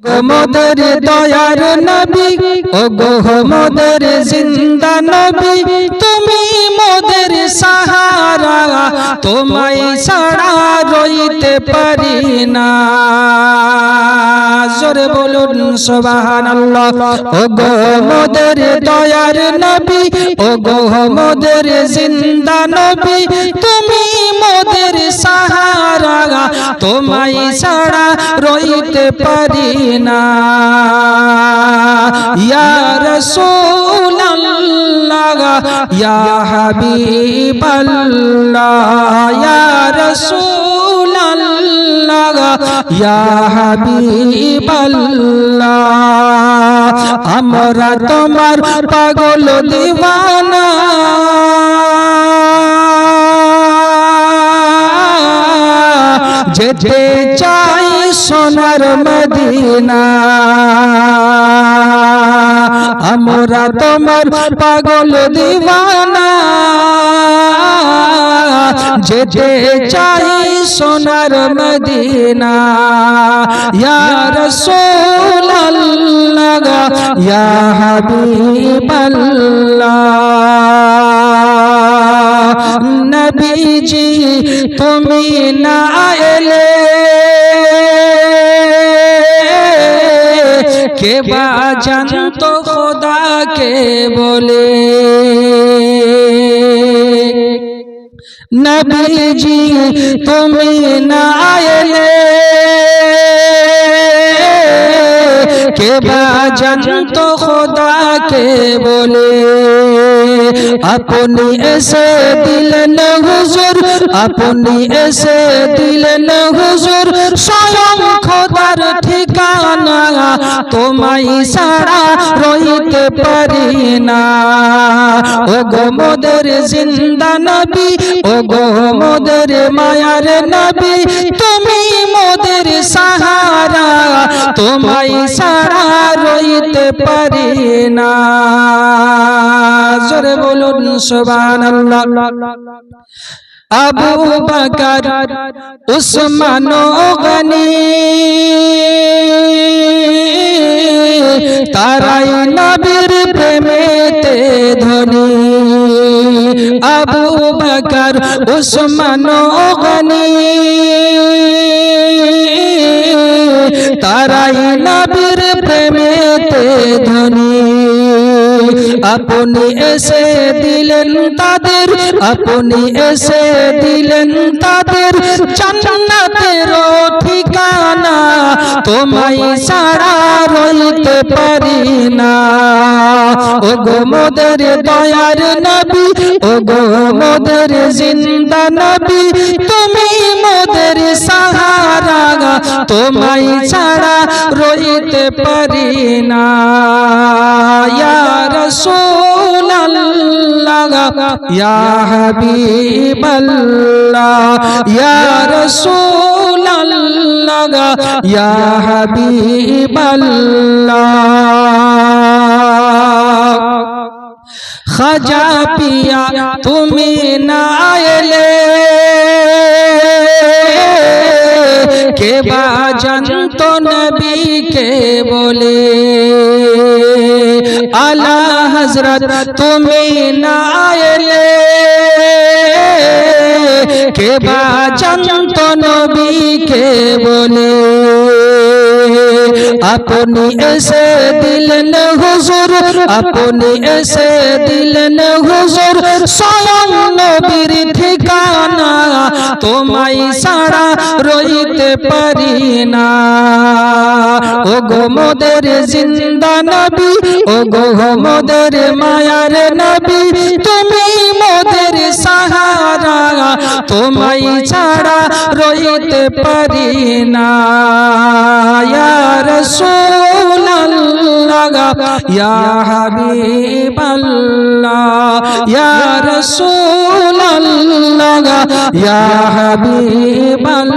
মোদের দয়ার নবী, ওগো মোদের জিন্দা নবী, তুমি মোদের সাহারা, তোমায় ছাড়া রইতে পারি না। জোরে বলুন সুবহানাল্লাহ। ওগো মোদের দয়ার নবী, ওগো মোদের জিন্দা নবী, তুমি মোদের সাহারা, তোমায় ছাড়া রইতে পারি না। ইয়া রাসূলুল্লাহ, ইয়া হাবিবাল্লাহ, ইয়া রাসূলুল্লাহ, ইয়া হাবিবাল্লাহ, আমরা তোমার পাগল দিওয়ানা, যেতে চাই সোনার মদিনা। আমরা তোমার পাগল দিওয়ানা, যেতে চাই সোনার মদিনা। ইয়া রাসূলুল্লাহ, ইয়া হাবিবাল্লাহ, নবীজি তুমি না এলে কে বা জানতো খোদাকে বলে। নবীজি তুমি না এলে কে বা জানতো খোদাকে বলে। আপনি এসে দিলেন হুজুর, আপনি এসে দিলেন হুজুর, স্বয়ং খোদার ঠিকানা, তোমায় ছাড়া রইতে পারি না। ওগো মোদের জিন্দা নবী, ওগো মোদের মায়ার নবী, তুমি মোদের সাহারা, তোমায় ছাড়া রইতে পারি না। জোরে বলুন সুবহানাল্লাহ। আবু বকর, উসমান ও গনি, তারাই নবীর প্রেমেতে ধনী। আবু বকর, উসমান ও গনি, তারাই নবীর প্রেমেতে ধনী। আপনি এসে দিলেন তাদের, আপনি এসে দিলেন তাদের জান্নাতের ঠিকানা, তোমায় ছাড়া রইতে পারি না। ওগো মোদের দয়ার নবী, ওগো মোদের জিন্দা নবী, তুমি মোদের সাহারা, তোমায় ছাড়া রইতে পারি না। ইয়া রাসূলুল্লাহ, ইয়া হাবিবাল্লাহ, ইয়া রাসূলুল্লাহ, ইয়া হাবিবাল্লাহ। খাজা পিয়া তুমি না এলে কে বা জানতো নবীকে বলে। আলা হযরত তুমি না এলে কে বা জানতো নবীকে বলে। আপনি এসে দিলেন হুজুর, আপনি এসে দিলেন হুজুর, স্বয়ং নবীর ঠিকানা, তোমায় ছাড়া রইতে পারি না। ওগো মোদের জিন্দা নবী, ওগো মোদের মায়ার নবী, তুমি মোদের সাহারা, তোমায় ছাড়া রইতে পারি না। ইয়া রাসূলুল্লাহ, ইয়া হাবিবাল্লাহ, ইয়া রাসূলুল্লাহ, ইয়া হাবিবাল্লাহ।